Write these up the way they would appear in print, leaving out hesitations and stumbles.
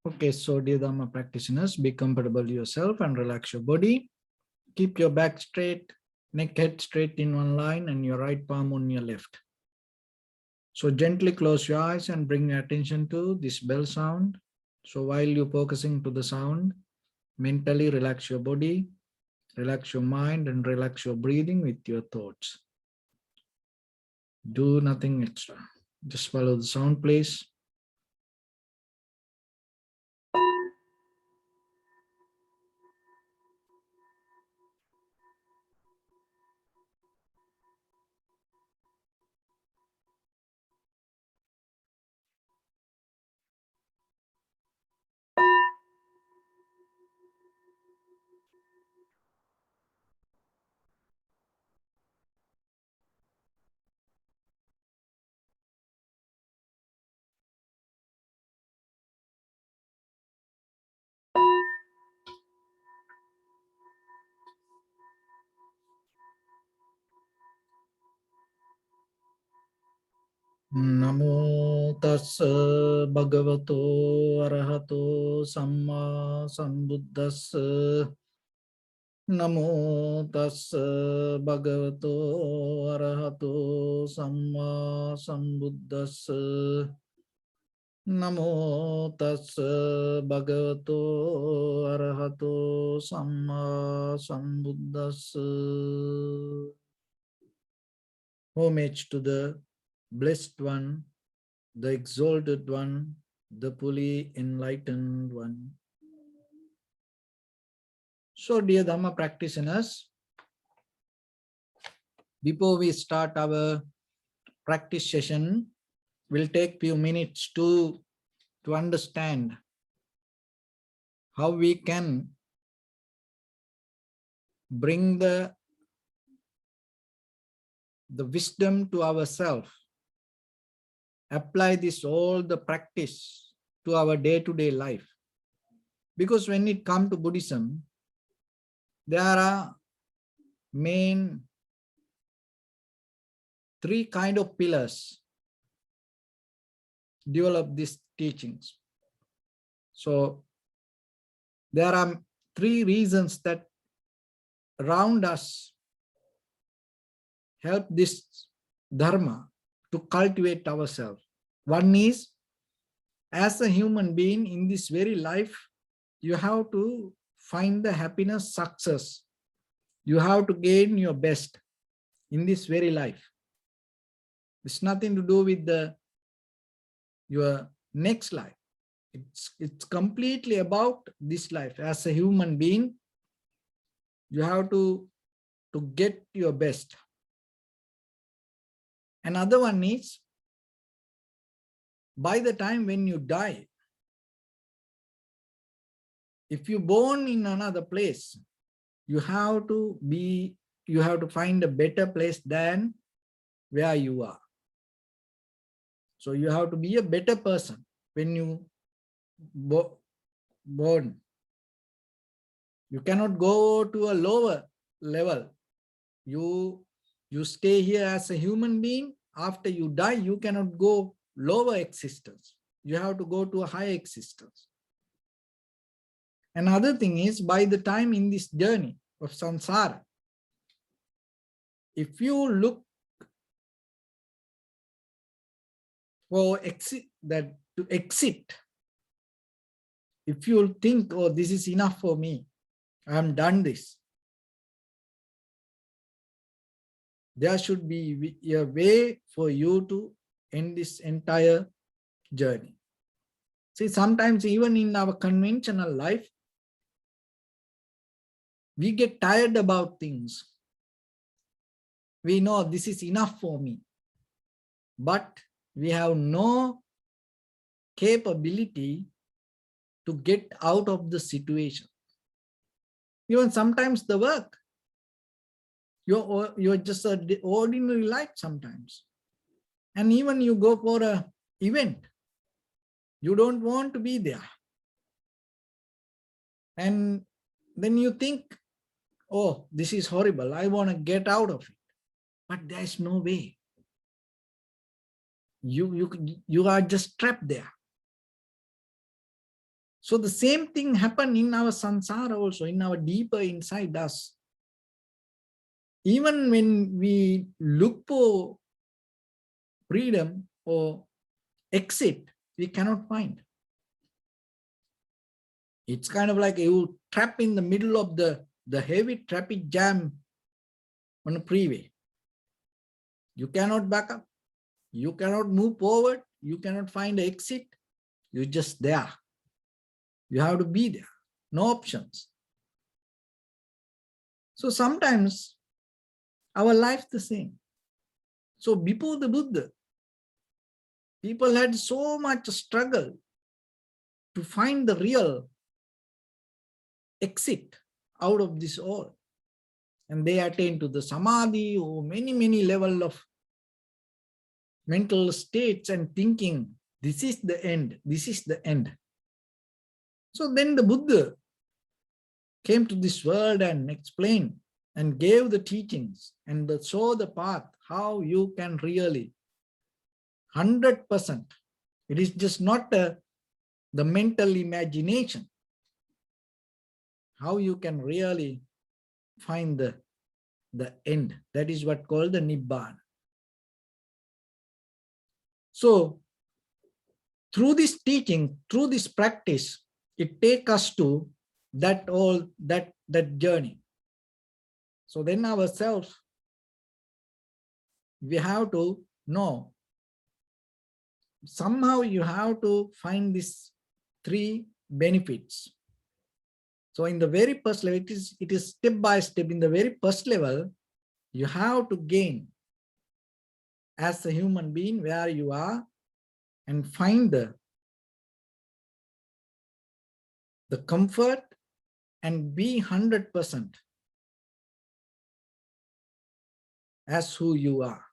Okay, so dear Dharma practitioners, be comfortable yourself and relax your body. Keep your back straight, neck head straight in one line and your right palm on your left. So gently close your eyes and bring your attention to this bell sound. So while you're focusing to the sound, mentally relax your body, relax your mind and relax your breathing with your thoughts. Do nothing extra. Just follow the sound, please. Namo tassa bhagavato arahato samma sambuddhassa. Namo tassa bhagavato arahato samma sambuddhassa. Namo tassa bhagavato arahato samma sambuddhassa. Homage to the Blessed One, the Exalted One, the fully enlightened One. So, dear Dhamma practitioners, before we start our practice session, we'll take few minutes to understand how we can bring the wisdom to ourselves, apply this all the practice to our day-to-day life. Because when it comes to Buddhism, there are main three kind of pillars develop these teachings. So there are three reasons that around us help this Dharma to cultivate ourselves. One is, as a human being in this very life, you have to find the happiness, success. You have to gain your best in this very life. It's nothing to do with your next life. It's completely about this life. As a human being, you have to get your best. Another one is, by the time when you die, if you're born in another place, you have to find a better place than where you are. So you have to be a better person when you born. You cannot go to a lower level. You stay here as a human being. After you die, you cannot go lower existence. You have to go to a higher existence. Another thing is, by the time in this journey of samsara, if you look for to exit, if you think, oh, this is enough for me, I have done this, there should be a way for you to end this entire journey. See, sometimes even in our conventional life, we get tired about things. We know this is enough for me, but we have no capability to get out of the situation. Even sometimes the work, you're just an ordinary life sometimes. And even you go for an event, you don't want to be there. And then you think, oh, this is horrible, I want to get out of it. But there's no way. You are just trapped there. So the same thing happened in our samsara also, in our deeper inside us. Even when we look for freedom or exit, we cannot find. It's kind of like you trap in the middle of the heavy traffic jam on a freeway. You cannot back up. You cannot move forward. You cannot find an exit. You're just there. You have to be there. No options. So sometimes our life's the same. So before the Buddha, people had so much struggle to find the real exit out of this all. And they attain to the samadhi or many level of mental states and thinking, this is the end, this is the end. So then the Buddha came to this world and explained and gave the teachings and show the path, how you can really 100%. It is just not the mental imagination. How you can really find the end. That is what called the Nibbana. So through this teaching, through this practice, it takes us to that journey. So then ourselves, we have to know, somehow you have to find these 3 benefits. So in the very first level, it is step by step. In the very first level, you have to gain as a human being where you are and find the comfort and be 100% as who you are.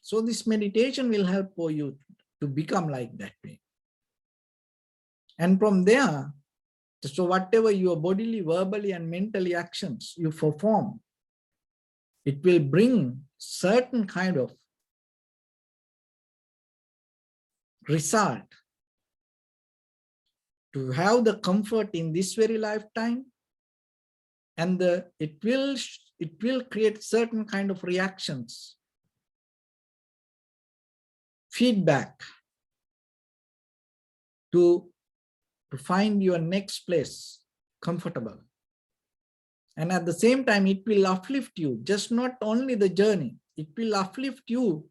So this meditation will help for you to become like that way. And from there, so whatever your bodily, verbally, and mentally actions you perform, it will bring certain kind of result to have the comfort in this very lifetime, and it will create certain kind of reactions, feedback to find your next place comfortable. And at the same time, it will uplift you, just not only the journey, it will uplift you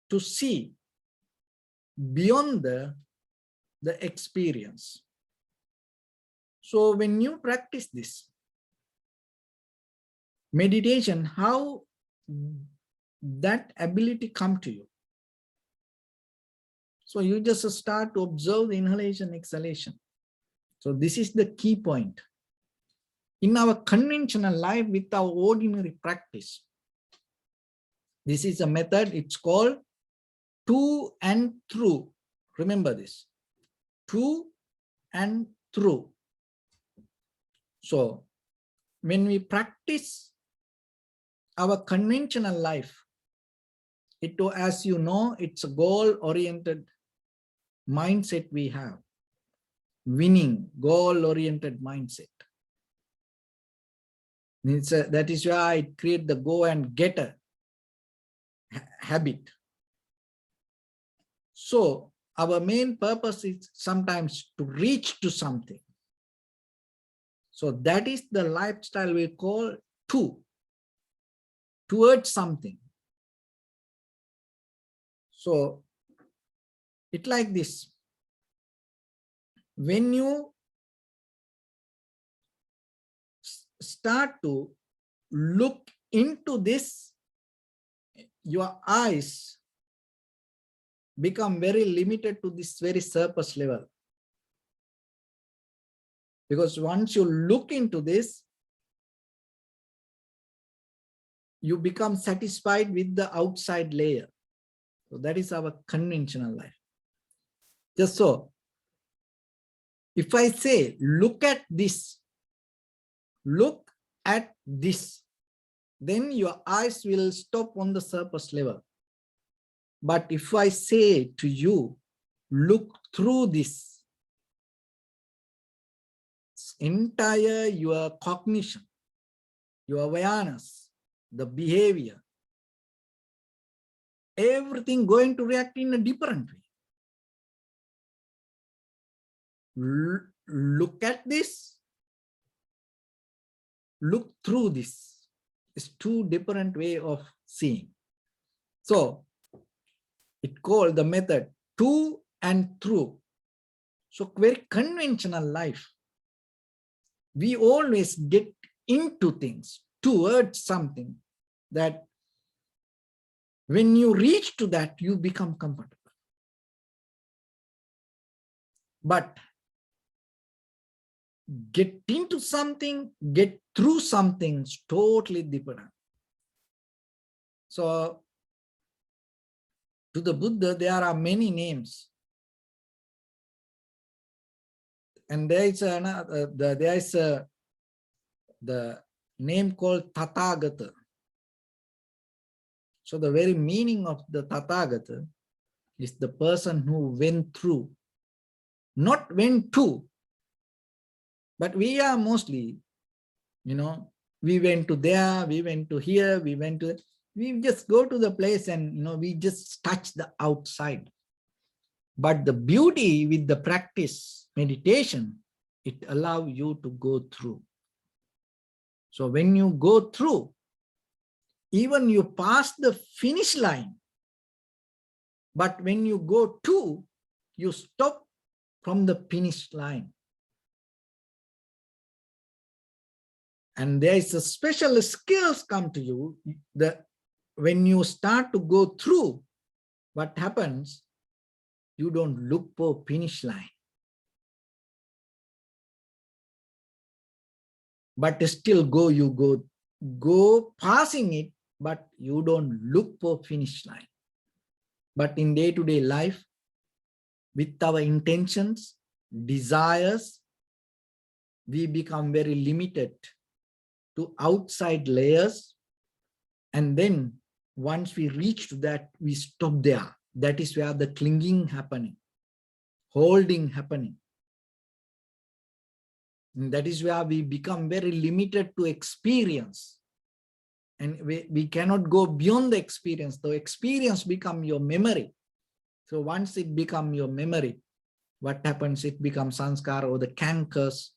to see beyond the experience. So when you practice this meditation, how that ability come to you? So you just start to observe the inhalation, exhalation. So this is the key point. In our conventional life with our ordinary practice, this is a method, it's called to and through. Remember this, to and through. So when we practice our conventional life, as you know, it's a goal-oriented mindset we have. Winning, goal-oriented mindset. That is why I create the go and get a habit. So our main purpose is sometimes to reach to something. So that is the lifestyle we call towards something. So it's like this. When you start to look into this, your eyes become very limited to this very surface level. Because once you look into this, you become satisfied with the outside layer. So that is our conventional life. Just so, if I say, look at this, then your eyes will stop on the surface level. But if I say to you, look through this, entire your cognition, your awareness, the behavior, everything going to react in a different way. Look at this, look through this. It's two different way of seeing. So it called the method to and through. So very conventional life. We always get into things, towards something that when you reach to that, you become comfortable. But get into something, get through something is totally different. So to the Buddha, there are many names. And there is the name called Tathagata. So the very meaning of the Tathagata is the person who went through, not went to, but we are mostly, we went to there, we went to here, we just go to the place and, we just touch the outside. But the beauty with the practice, meditation, it allows you to go through. So when you go through, even you pass the finish line, but when you go to, you stop from the finish line. And there is a special skills come to you. When you start to go through, what happens? You don't look for finish line. But still you go passing it, but you don't look for finish line. But in day-to-day life, with our intentions, desires, we become very limited to outside layers. And then once we reach to that, we stop there. That is where the clinging happening, holding happening. And that is where we become very limited to experience. And we cannot go beyond the experience. The experience become your memory. So once it becomes your memory, what happens? It becomes sanskara, or the cankers,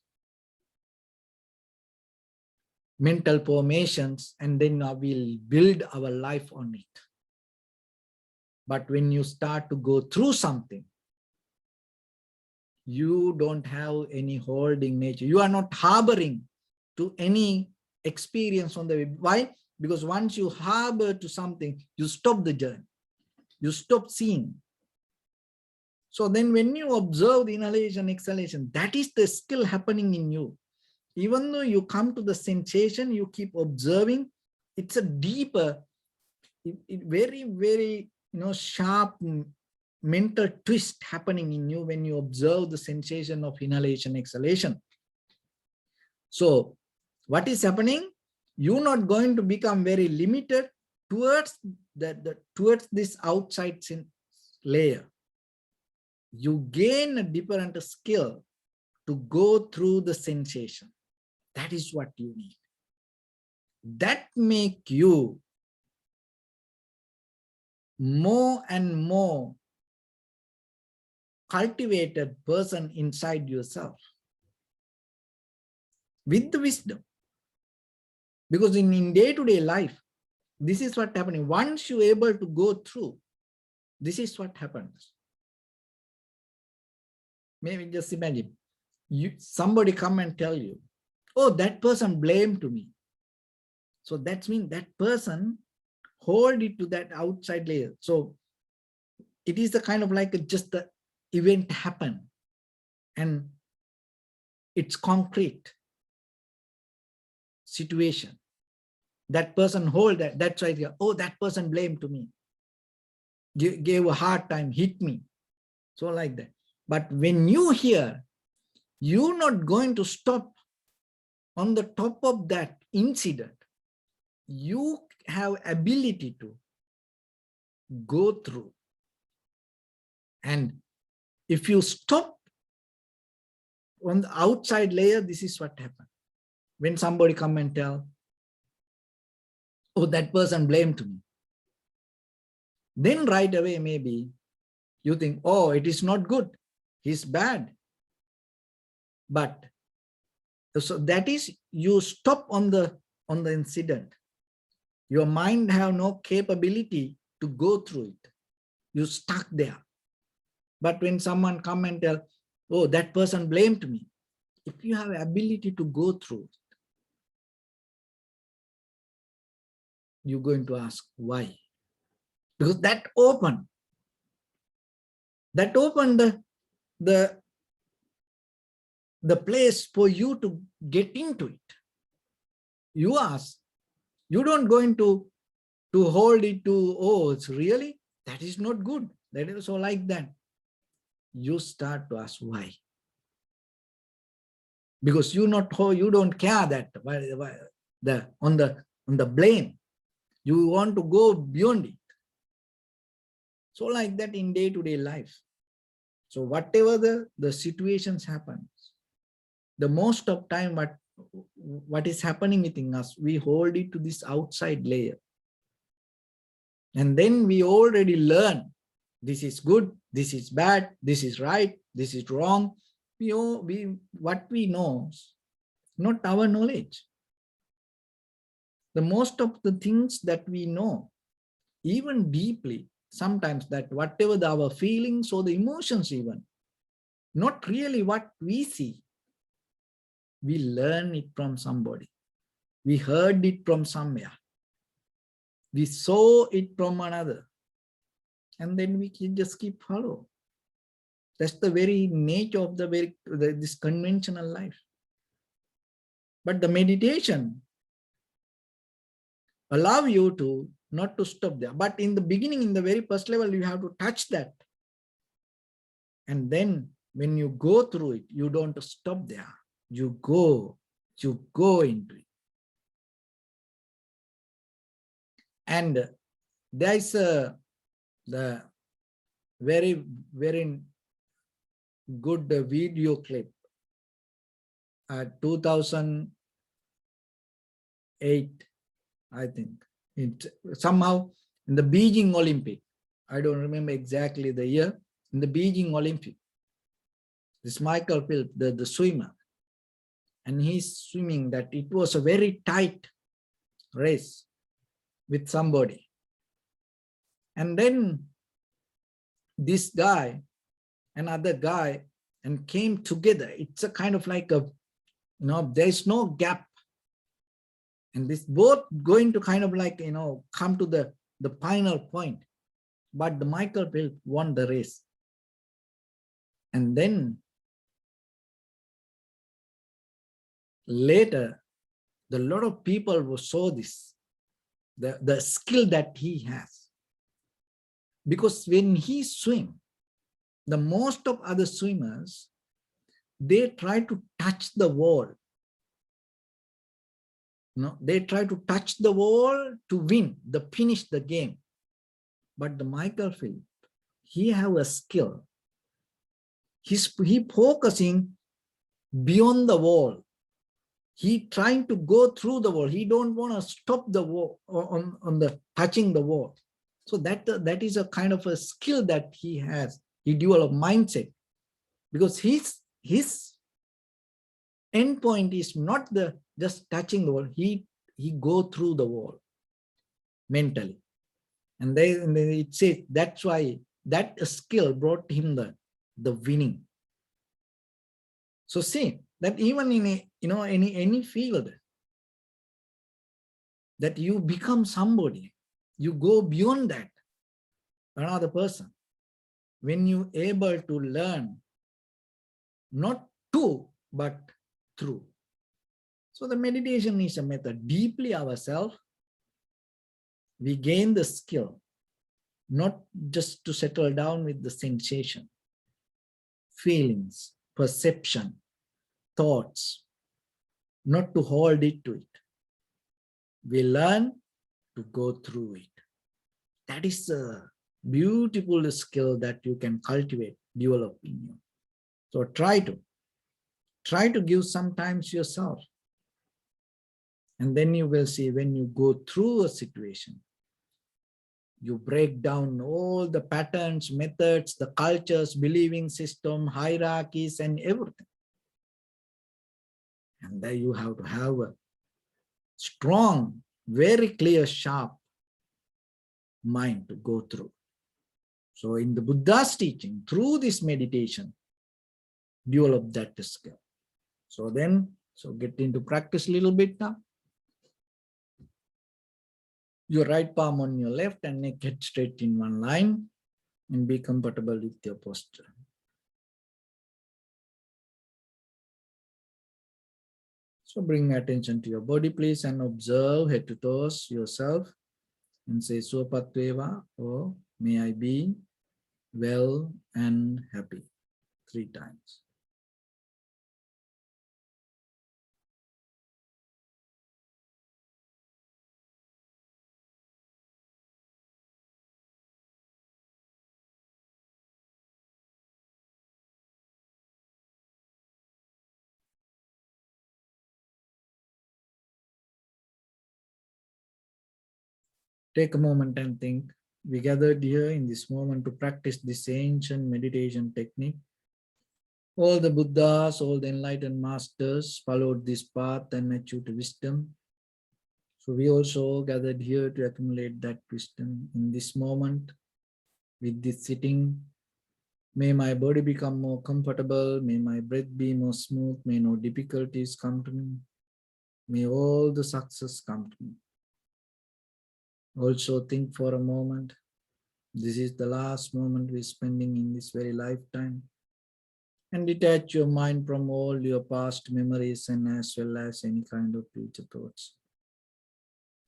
mental formations, and then we'll build our life on it. But when you start to go through something, you don't have any holding nature. You are not harboring to any experience on the way. Why? Because once you harbor to something, you stop the journey. You stop seeing. So then when you observe the inhalation, exhalation, that is the skill happening in you. Even though you come to the sensation, you keep observing. It's a deeper, very, very, sharp mental twist happening in you when you observe the sensation of inhalation, exhalation. So what is happening? You're not going to become very limited towards towards this outside layer. You gain a different skill to go through the sensation. That is what you need. That make you more and more cultivated person inside yourself with the wisdom. Because in day-to-day life, this is what happening. Once you're able to go through, this is what happens. Maybe just imagine, somebody come and tell you, oh, that person blamed me. So that means that person hold it to that outside layer. So it is the kind of like just the event happen and it's concrete situation. That person hold that. That's why, oh, that person blamed to me, gave a hard time, hit me. So like that. But when you hear, you're not going to stop on the top of that incident. You have ability to go through. And if you stop on the outside layer, this is what happened. When somebody come and tell, oh, that person blamed me. Then right away, maybe you think, oh, it is not good. He's bad. But so that is, you stop on the incident. Your mind have no capability to go through it. You stuck there. But when someone come and tell, oh, that person blamed me, if you have ability to go through it, you're going to ask why. Because that opened the place for you to get into it. You ask, you don't going to hold it to, oh, it's really, that is not good. That is so like that. You start to ask why. Because you don't care that on the blame. You want to go beyond it. So like that in day-to-day life. So whatever the situations happens, the most of time what is happening within us, we hold it to this outside layer. And then we already learn, this is good, this is bad, this is right, this is wrong. What we know, not our knowledge. The most of the things that we know, even deeply, sometimes that whatever our feelings or the emotions even, not really what we see. We learn it from somebody. We heard it from somewhere. We saw it from another. And then we can just keep follow. That's the very nature of this conventional life. But the meditation allow you to not to stop there. But in the beginning, in the very first level, you have to touch that. And then when you go through it, you don't stop there. You go into it. And there is the very, very good video clip. 2008, I think. It somehow in the Beijing Olympic. I don't remember exactly the year. In the Beijing Olympic, this Michael Phelps, the swimmer, and he's swimming that it was a very tight race with somebody. And then this guy, another guy, and came together. It's a kind of like a, there's no gap. And this both going to kind of like, come to the final point. But the Michael Phelps won the race. And then later, a lot of people saw this, the skill that he has. Because when he swim, the most of other swimmers, they try to touch the wall. They try to touch the wall to win, finish the game. But the Michael Phelps, he have a skill. He focusing beyond the wall. He trying to go through the wall. He don't want to stop the wall on the touching the wall. So that is a kind of a skill that he has. He developed mindset, because his end point is not just touching the wall. He go through the wall mentally, and it says that's why that skill brought him the winning. So see that even in any field, that you become somebody, you go beyond that another person. When you able to learn not to but through. So the meditation is a method. Deeply ourselves, we gain the skill, not just to settle down with the sensation, feelings, perception, thoughts, not to hold it to it. We learn to go through it. That is a beautiful skill that you can cultivate, develop in you. So try to. Try to give some time to yourself. And then you will see when you go through a situation, you break down all the patterns, methods, the cultures, believing system, hierarchies, and everything. And there you have to have a strong, very clear, sharp mind to go through. So in the Buddha's teaching, through this meditation, develop that skill. So get into practice a little bit now. Your right palm on your left and neck head straight in one line, and be comfortable with your posture. So bring attention to your body, please, and observe head to toes yourself and say Suapatveva, or may I be well and happy 3 times. Take a moment and think. We gathered here in this moment to practice this ancient meditation technique. All the Buddhas, all the enlightened masters followed this path and achieved wisdom. So we also gathered here to accumulate that wisdom in this moment with this sitting. May my body become more comfortable. May my breath be more smooth. May no difficulties come to me. May all the success come to me. Also think for a moment. This is the last moment we're spending in this very lifetime. And detach your mind from all your past memories and as well as any kind of future thoughts.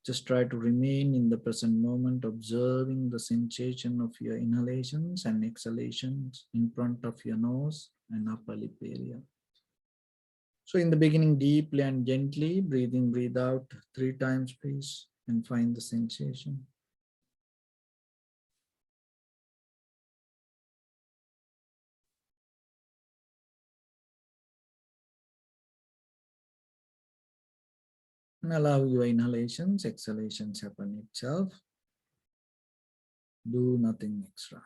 Just try to remain in the present moment, observing the sensation of your inhalations and exhalations in front of your nose and upper lip area. So in the beginning, deeply and gently, breathe in, breathe out 3 times, please, and find the sensation. And allow your inhalations, exhalations happen itself. Do nothing extra.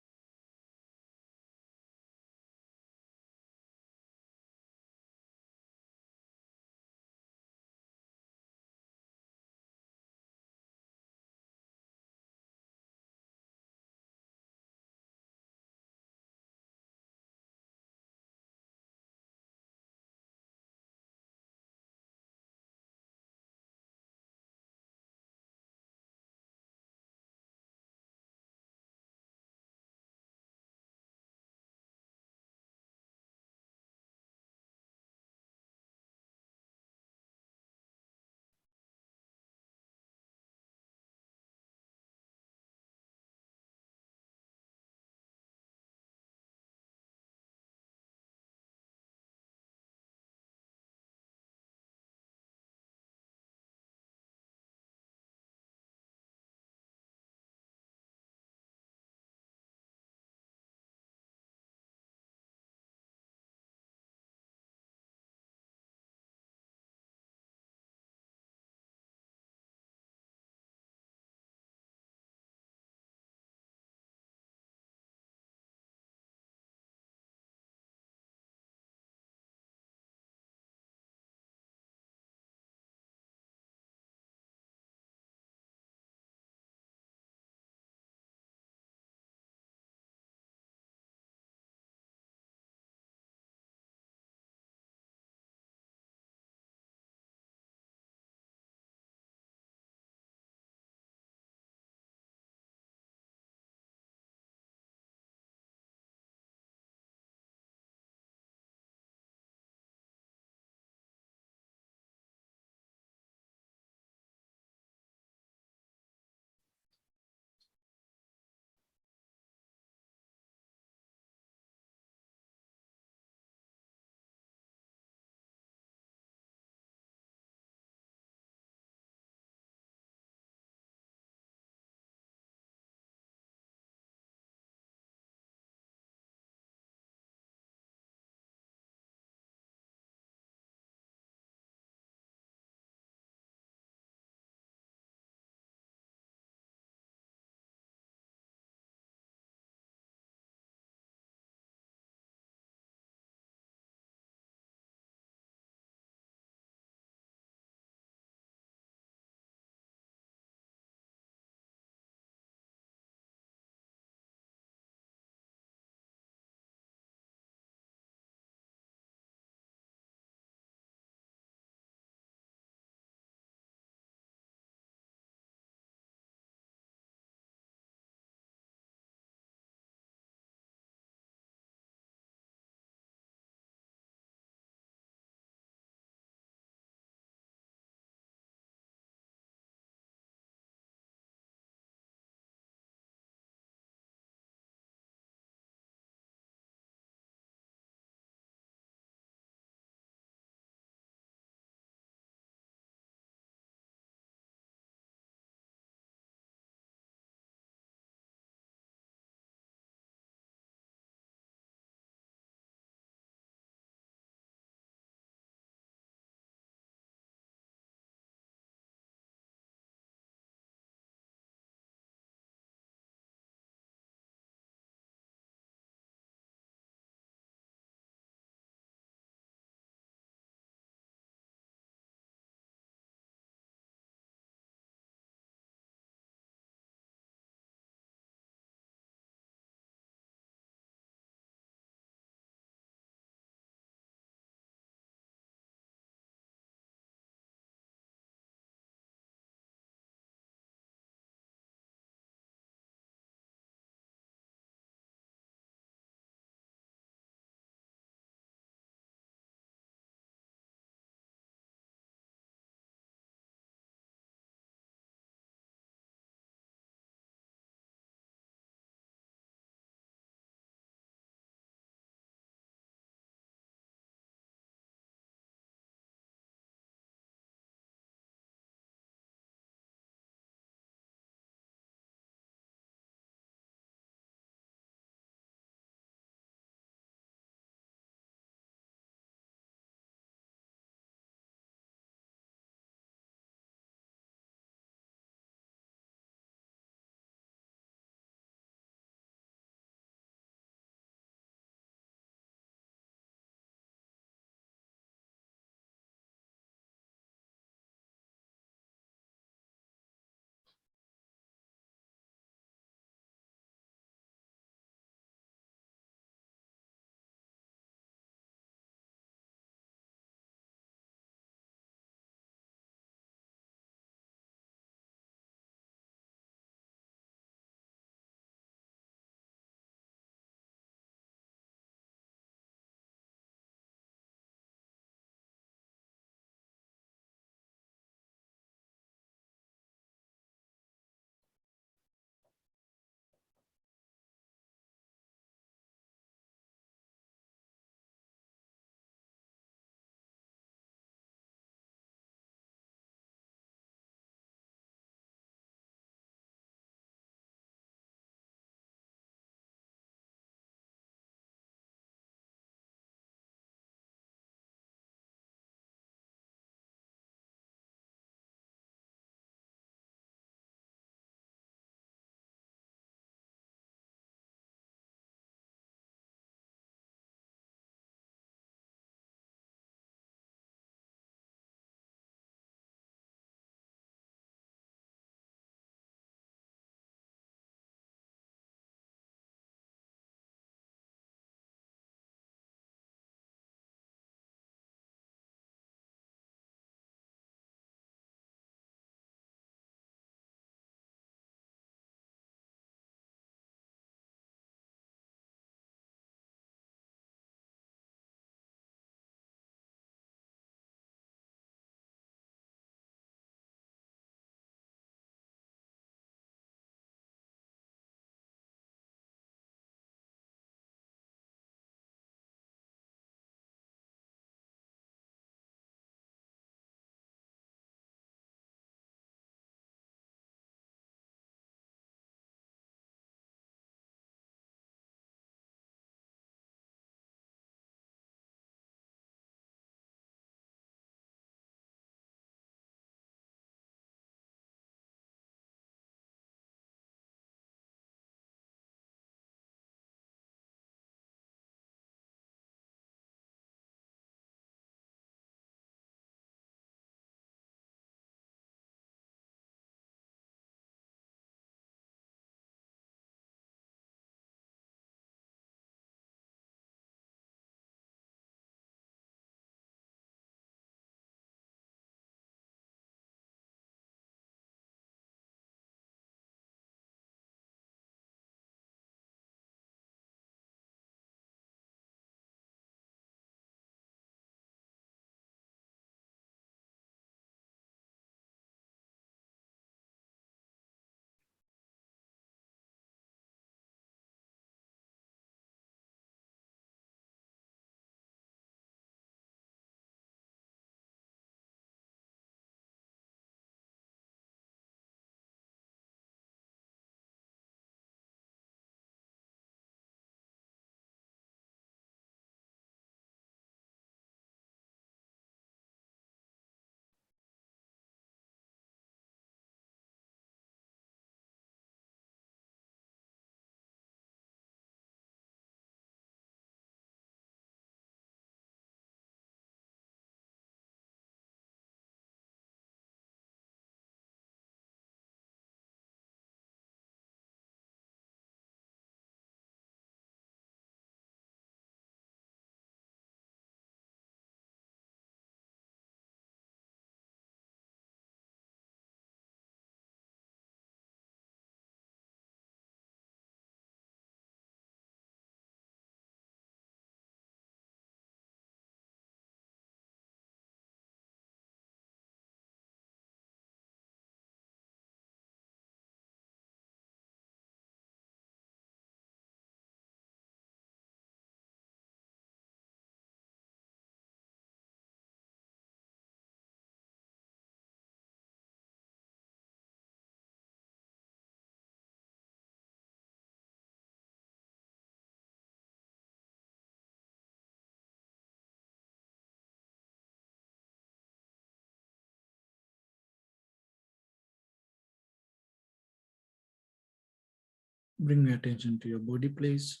Bring your attention to your body, please.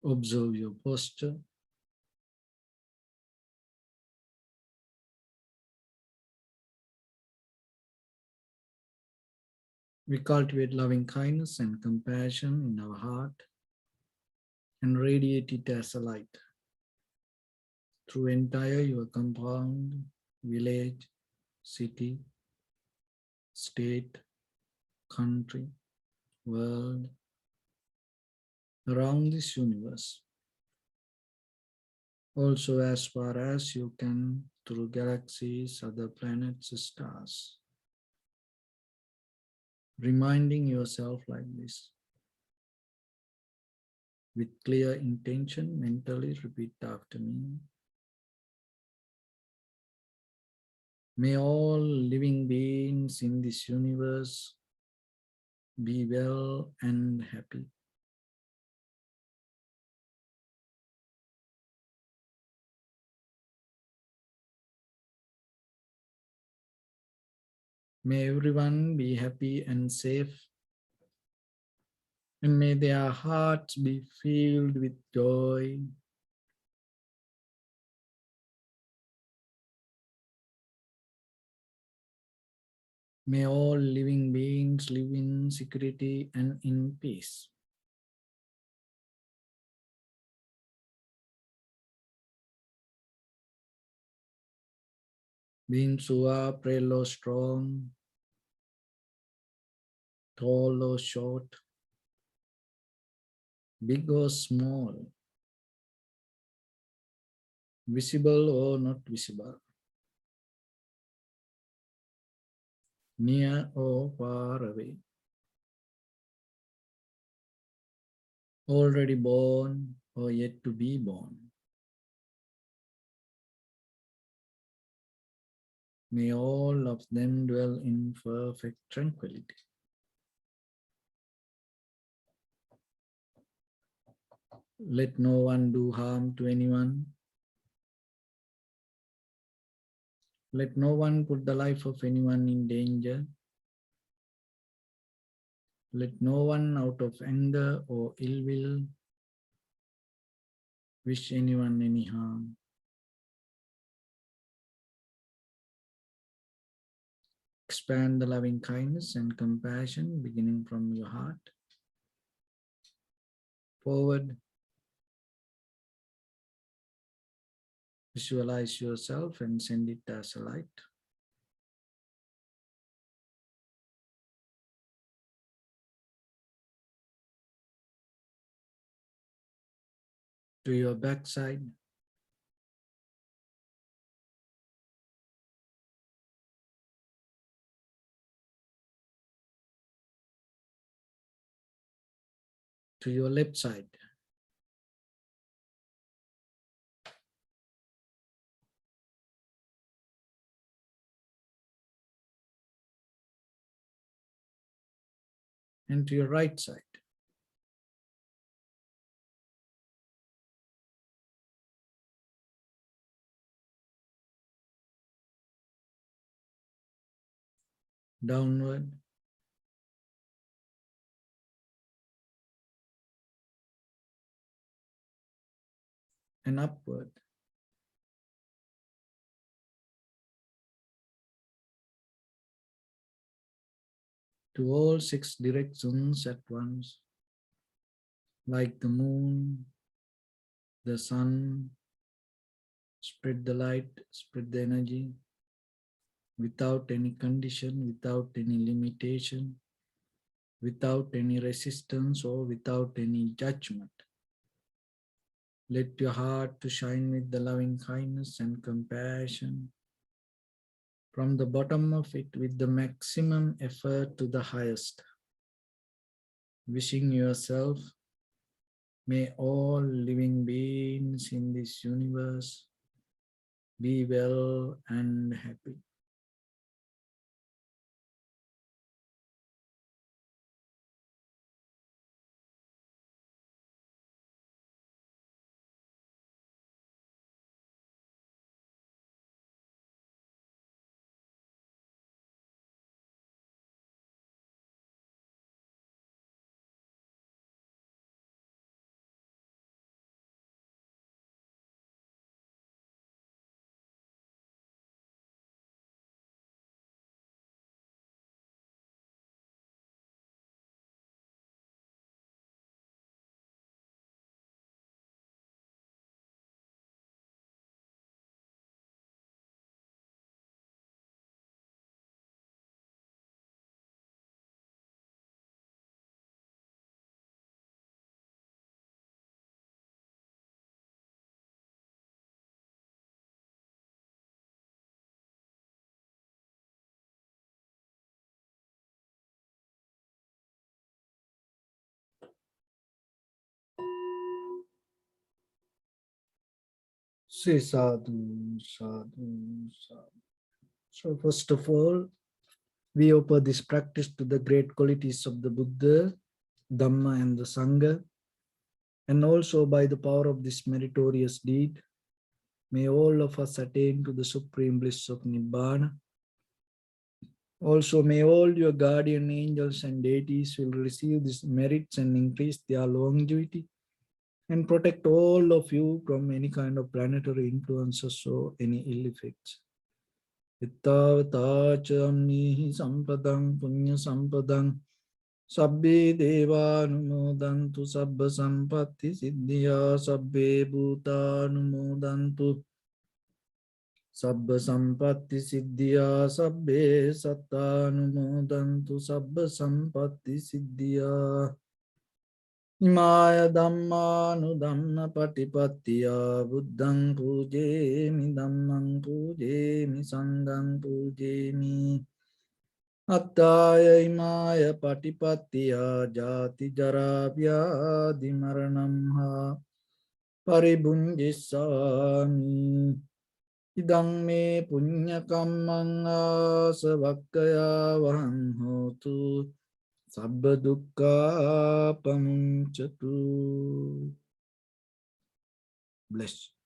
Observe your posture. We cultivate loving kindness and compassion in our heart and radiate it as a light through entire your compound, village, city, state, country, world, around this universe. Also as far as you can through galaxies, other planets, stars. Reminding yourself like this. With clear intention, mentally repeat after me. May all living beings in this universe be well and happy. May everyone be happy and safe, and may their hearts be filled with joy. May all living beings live in security and in peace. Beings who are frail or strong, tall or short, big or small, visible or not visible, near or far away, already born or yet to be born. May all of them dwell in perfect tranquility. Let no one do harm to anyone. Let no one put the life of anyone in danger. Let no one out of anger or ill will wish anyone any harm. Expand the loving kindness and compassion beginning from your heart. Forward, visualize yourself and send it as a light. To your backside, to your left side, and to your right side. Downward, and upward. To all six directions at once, like the moon, the sun, spread the light, spread the energy, without any condition, without any limitation, without any resistance or without any judgment. Let your heart to shine with the loving kindness and compassion from the bottom of it with the maximum effort to the highest. Wishing yourself, may all living beings in this universe be well and happy. Say sadhu, sadhu, sadhu. So first of all, we offer this practice to the great qualities of the Buddha, Dhamma and the Sangha. And also by the power of this meritorious deed, may all of us attain to the supreme bliss of Nibbana. Also, may all your guardian angels and deities will receive these merits and increase their longevity and protect all of you from any kind of planetary influences or any ill effects. Ittavatacha sampadang punya sampadang sabbe devanumodantu sabba sampatti siddhya sabbe bhutanumodantu sabba sampatti siddhya sabbe sattanumodantu sabba sampatti siddhya. Imaya Dhammanudhamma Patipattiya Buddhang Pujemi Dhammang Pujemi Sanghang Pujemi Attaya Imaya Patipattiya Jati Jara Vyadhi Maranam Ha Paribunjissami Idang me punya kammang asavakkaya vaham hotu Sabba dukkha pamuncatu. Bless.